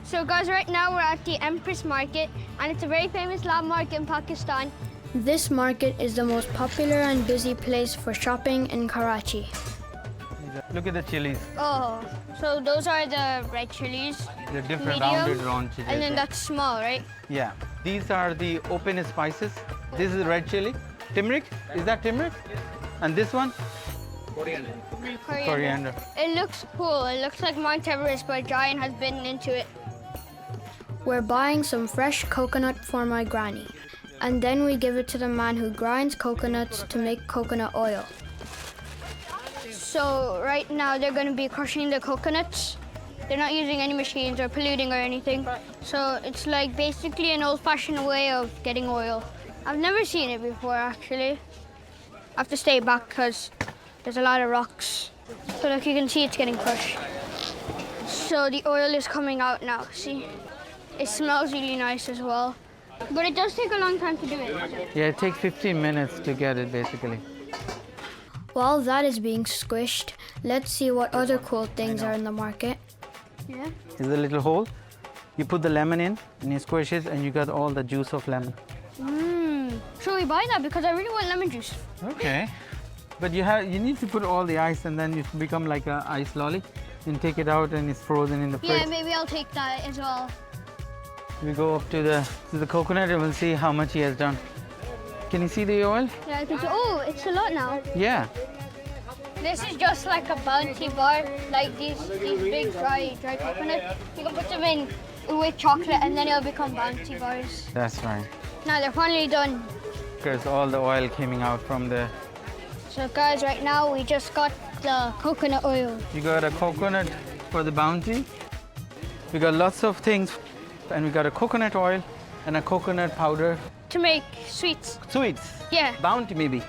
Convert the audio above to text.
So guys, right now we're at the Empress Market, and it's a very famous landmark in Pakistan. This market is the most popular and busy place for shopping in Karachi. Look at the chilies. Oh, so those are the red chilies. The different medium, round chilies. and then that's small, right? Yeah. These are the open spices. This is red chili. Turmeric. Is that turmeric? And this one? Coriander. It looks cool. It looks like Mount Everest, but a giant has bitten into it. We're buying some fresh coconut for my granny, and then we give it to the man who grinds coconuts to make coconut oil. So right now they're going to be crushing the coconuts. They're not using any machines or polluting or anything. So it's like basically an old-fashioned way of getting oil. I've never seen it before, actually. I have to stay back because there's a lot of rocks. So look, you can see it's getting crushed. So the oil is coming out now, see? It smells really nice as well. But it does take a long time to do it, doesn't it? Yeah, it takes 15 minutes to get it, basically. While that is being squished, let's see what other cool things are in the market. Yeah. There's a little hole. You put the lemon in, and you squish it, and you got all the juice of lemon. Should we buy that? Because I really want lemon juice. Okay. But you need to put all the ice, and then it become like an ice lolly. And take it out, and it's frozen in the fridge. Yeah, maybe I'll take that as well. We go up to the coconut, and we'll see how much he has done. Can you see the oil? Yeah, I can see. Oh, it's a lot now. Yeah. This is just like a bounty bar, like these big dry coconut. You can put them in with chocolate, and then it'll become bounty bars. That's right. Now they're finally done. Because all the oil coming out from the... So guys, right now we just got the coconut oil. You got a coconut for the bounty. We got lots of things. And we got a coconut oil and a coconut powder. To make sweets. Sweets. Yeah. Bounty maybe.